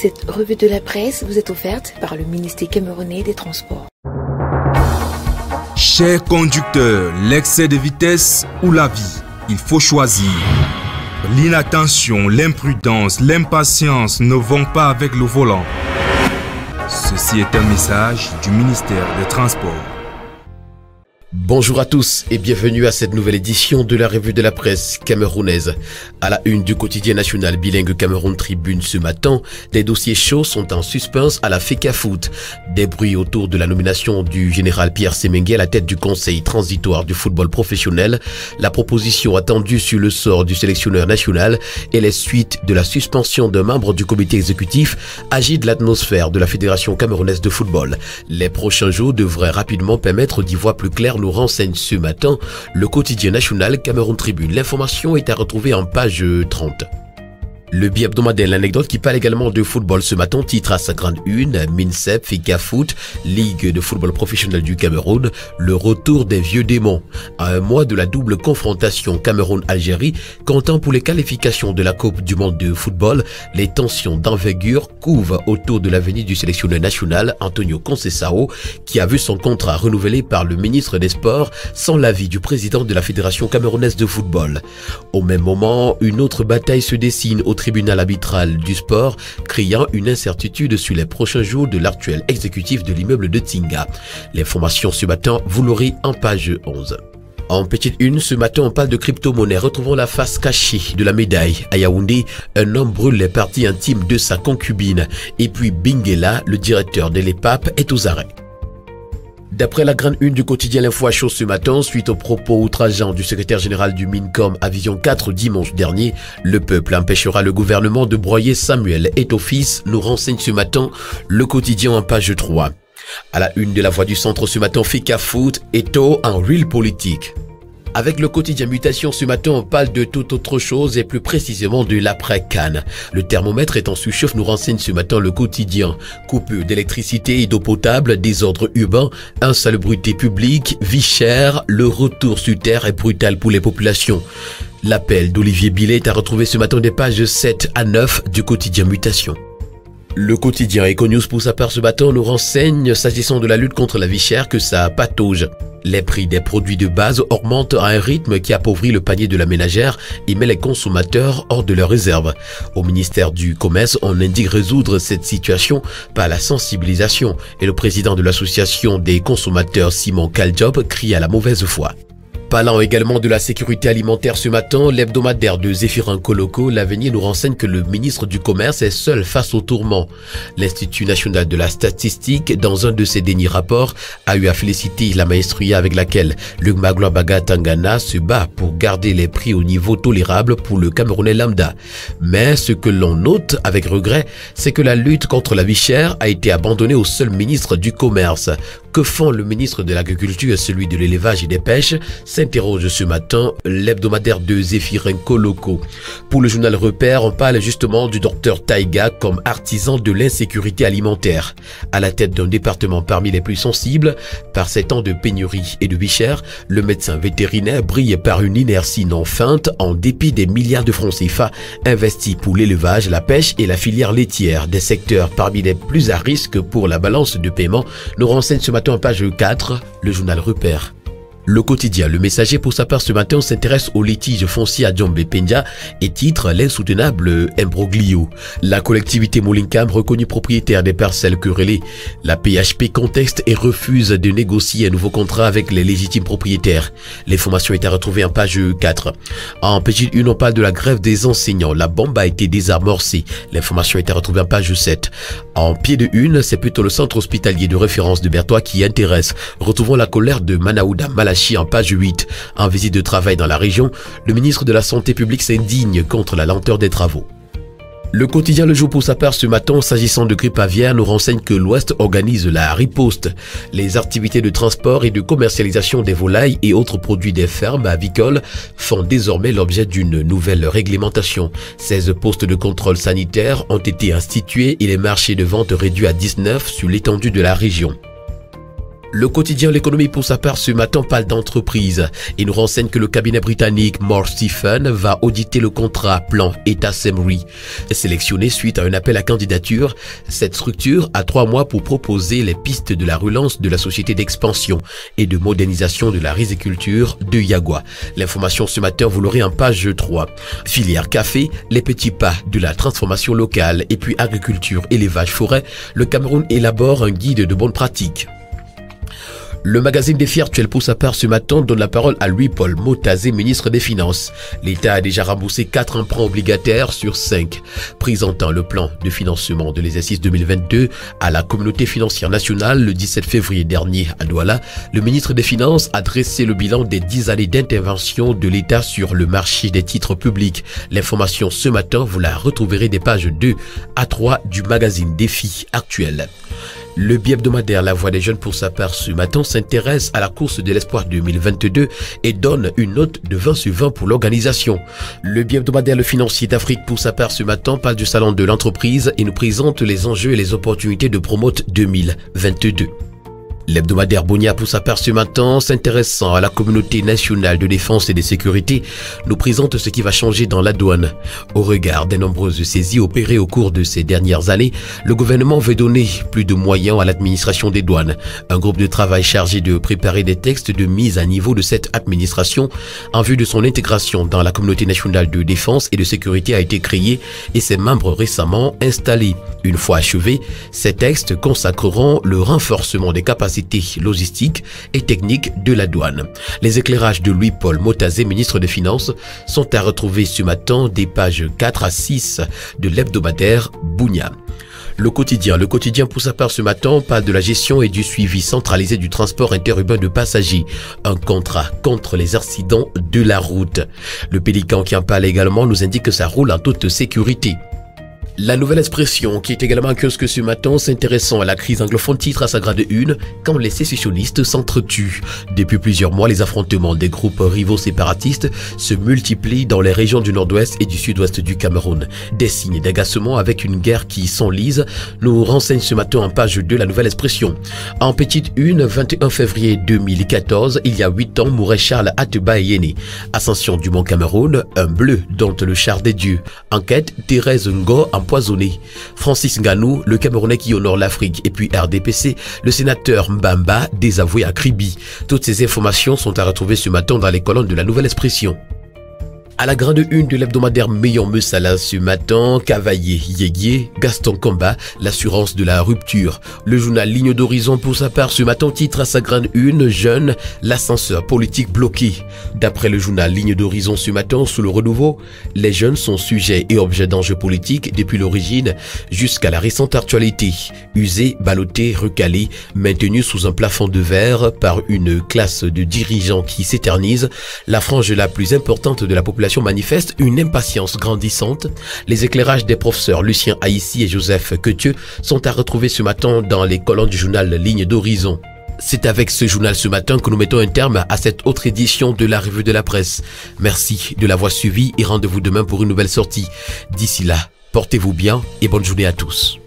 Cette revue de la presse vous est offerte par le ministère camerounais des Transports. Chers conducteurs, l'excès de vitesse ou la vie, il faut choisir. L'inattention, l'imprudence, l'impatience ne vont pas avec le volant. Ceci est un message du ministère des Transports. Bonjour à tous et bienvenue à cette nouvelle édition de la revue de la presse camerounaise. À la une du quotidien national bilingue Cameroun Tribune ce matin, des dossiers chauds sont en suspens à la FECAFOOT. Des bruits autour de la nomination du général Pierre Semengue à la tête du conseil transitoire du football professionnel, la proposition attendue sur le sort du sélectionneur national et les suites de la suspension d'un membre du comité exécutif agitent l'atmosphère de la Fédération camerounaise de football. Les prochains jours devraient rapidement permettre d'y voir plus clair. Nous renseigne ce matin le quotidien national Cameroun Tribune. L'information est à retrouver en page 30. Le bi-hebdomadaire L'Anecdote qui parle également de football ce matin titre à sa grande une MINSEP, FECAFOOT, Ligue de football professionnel du Cameroun, le retour des vieux démons. À un mois de la double confrontation Cameroun-Algérie, comptant pour les qualifications de la Coupe du monde de football, les tensions d'envergure couvent autour de l'avenir du sélectionneur national Antonio Conceição, qui a vu son contrat renouvelé par le ministre des Sports sans l'avis du président de la Fédération camerounaise de football. Au même moment, une autre bataille se dessine au tribunal arbitral du sport, créant une incertitude sur les prochains jours de l'actuel exécutif de l'immeuble de Tinga. L'information ce matin, vous l'aurez en page 11. En petite une, ce matin, on parle de crypto-monnaie. Retrouvons la face cachée de la médaille. À Yaoundé, un homme brûle les parties intimes de sa concubine. Et puis Bingela, le directeur de l'EPAP, est aux arrêts. D'après la grande une du quotidien L'Info à chaud ce matin, suite aux propos outrageants du secrétaire général du MINCOM à Vision 4 dimanche dernier, le peuple empêchera le gouvernement de broyer Samuel Eto'o-fils, nous renseigne ce matin le quotidien en page 3. À la une de la Voix du Centre ce matin, FECAFOOT, Eto'o en real politique. Avec le quotidien Mutation ce matin, on parle de toute autre chose et plus précisément de l'après-CAN. Le thermomètre est en sous-chauffe, nous renseigne ce matin le quotidien. Coupure d'électricité et d'eau potable, désordre urbain, insalubrité publique, vie chère, le retour sur terre est brutal pour les populations. L'appel d'Olivier Billet est à retrouver ce matin des pages 7 à 9 du quotidien Mutation. Le quotidien Econews pour sa part ce matin nous renseigne s'agissant de la lutte contre la vie chère que ça patauge. Les prix des produits de base augmentent à un rythme qui appauvrit le panier de la ménagère et met les consommateurs hors de leurs réserves. Au ministère du Commerce, on indique résoudre cette situation par la sensibilisation et le président de l'association des consommateurs Simon Kaljob crie à la mauvaise foi. Parlant également de la sécurité alimentaire ce matin, l'hebdomadaire de Zéphirin Koloko, L'Avenir nous renseigne que le ministre du Commerce est seul face au tourment. L'Institut national de la statistique, dans un de ses derniers rapports, a eu à féliciter la maestria avec laquelle le Magloabaga Tangana se bat pour garder les prix au niveau tolérable pour le Camerounais lambda. Mais ce que l'on note avec regret, c'est que la lutte contre la vie chère a été abandonnée au seul ministre du Commerce. Que font le ministre de l'Agriculture et celui de l'Élevage et des Pêches s'interroge ce matin l'hebdomadaire de Zéphirin Koloko. Pour le journal Repère, on parle justement du docteur Taïga comme artisan de l'insécurité alimentaire. À la tête d'un département parmi les plus sensibles, par ces temps de pénurie et de vie chère, le médecin vétérinaire brille par une inertie non feinte en dépit des milliards de francs CFA investis pour l'élevage, la pêche et la filière laitière, des secteurs parmi les plus à risque pour la balance de paiement, nous renseigne ce matin en page 4, le journal Repère. Le quotidien Le Messager pour sa part ce matin s'intéresse au litige foncier à Djombe Pendia et titre l'insoutenable imbroglio. La collectivité Molinkam reconnue propriétaire des parcelles querellées. La PHP contexte et refuse de négocier un nouveau contrat avec les légitimes propriétaires. L'information est à retrouver en page 4. En petite une, on parle de la grève des enseignants. La bombe a été désamorcée. L'information est à retrouver en page 7. En pied de une, c'est plutôt le centre hospitalier de référence de Bertois qui intéresse. Retrouvons la colère de Manaouda Malachi en page 8. En visite de travail dans la région, le ministre de la Santé publique s'indigne contre la lenteur des travaux. Le quotidien Le Jour pour sa part ce matin, s'agissant de grippe aviaire, nous renseigne que l'Ouest organise la riposte. Les activités de transport et de commercialisation des volailles et autres produits des fermes avicoles font désormais l'objet d'une nouvelle réglementation. 16 postes de contrôle sanitaire ont été institués et les marchés de vente réduits à 19 sur l'étendue de la région. Le quotidien L'économie pour sa part ce matin parle d'entreprise et nous renseigne que le cabinet britannique Moore Stephens va auditer le contrat plan État-SEMRI. Sélectionné suite à un appel à candidature, cette structure a 3 mois pour proposer les pistes de la relance de la société d'expansion et de modernisation de la riziculture de Yagua. L'information ce matin, vous l'aurez en page 3. Filière café, les petits pas de la transformation locale et puis agriculture, élevage, forêt, le Cameroun élabore un guide de bonnes pratiques. Le magazine Défi Actuel pour sa part ce matin donne la parole à Louis-Paul Motazé, ministre des Finances. L'État a déjà remboursé 4 emprunts obligataires sur 5, présentant le plan de financement de l'exercice 2022 à la communauté financière nationale le 17 février dernier à Douala. Le ministre des Finances a dressé le bilan des 10 années d'intervention de l'État sur le marché des titres publics. L'information ce matin, vous la retrouverez des pages 2 à 3 du magazine Défi Actuel. Le bi-hebdomadaire La Voix des Jeunes pour sa part ce matin s'intéresse à la course de l'espoir 2022 et donne une note de 20 sur 20 pour l'organisation. Le bi-hebdomadaire Le Financier d'Afrique pour sa part ce matin parle du salon de l'entreprise et nous présente les enjeux et les opportunités de Promote 2022. L'hebdomadaire Bonia pour sa part ce matin, s'intéressant à la communauté nationale de défense et de sécurité, nous présente ce qui va changer dans la douane. Au regard des nombreuses saisies opérées au cours de ces dernières années, le gouvernement veut donner plus de moyens à l'administration des douanes. Un groupe de travail chargé de préparer des textes de mise à niveau de cette administration en vue de son intégration dans la communauté nationale de défense et de sécurité a été créé et ses membres récemment installés. Une fois achevés, ces textes consacreront le renforcement des capacités logistiques et techniques de la douane. Les éclairages de Louis-Paul Motazé, ministre des Finances, sont à retrouver ce matin des pages 4 à 6 de l'hebdomadaire Bonia. Le quotidien pour sa part ce matin parle de la gestion et du suivi centralisé du transport interurbain de passagers, un contrat contre les accidents de la route. Le Pélican qui en parle également nous indique que ça roule en toute sécurité. La Nouvelle Expression, qui est également un kiosque ce matin, s'intéressant à la crise anglophone, titre à sa grade 1 quand les sécessionnistes s'entretuent. Depuis plusieurs mois, les affrontements des groupes rivaux séparatistes se multiplient dans les régions du nord-ouest et du sud-ouest du Cameroun. Des signes d'agacement avec une guerre qui s'enlise nous renseigne ce matin en page 2 La Nouvelle Expression. En petite une, 21 février 2014, il y a 8 ans, mourait Charles Ateba Yéné. Ascension du Mont Cameroun, un bleu dont le char des dieux. Enquête, Thérèse Ngo empoisonné. Francis Nganou, le Camerounais qui honore l'Afrique, et puis RDPC, le sénateur Mbamba, désavoué à Kribi. Toutes ces informations sont à retrouver ce matin dans les colonnes de La Nouvelle Expression. À la grande une de l'hebdomadaire Meillon Messala ce matin, Cavaillé Yéguié, Gaston Combat, l'assurance de la rupture. Le journal Ligne d'Horizon pour sa part ce matin titre à sa grande une, Jeune, l'ascenseur politique bloqué. D'après le journal Ligne d'Horizon ce matin, sous le renouveau, les jeunes sont sujets et objets d'enjeux politiques depuis l'origine jusqu'à la récente actualité. Usés, ballottés, recalés, maintenus sous un plafond de verre par une classe de dirigeants qui s'éternise, la frange la plus importante de la population manifeste une impatience grandissante. Les éclairages des professeurs Lucien Haïssi et Joseph Quetieux sont à retrouver ce matin dans les colonnes du journal Ligne d'Horizon. C'est avec ce journal ce matin que nous mettons un terme à cette autre édition de la Revue de la Presse. Merci de l'avoir suivi et rendez-vous demain pour une nouvelle sortie. D'ici là, portez-vous bien et bonne journée à tous.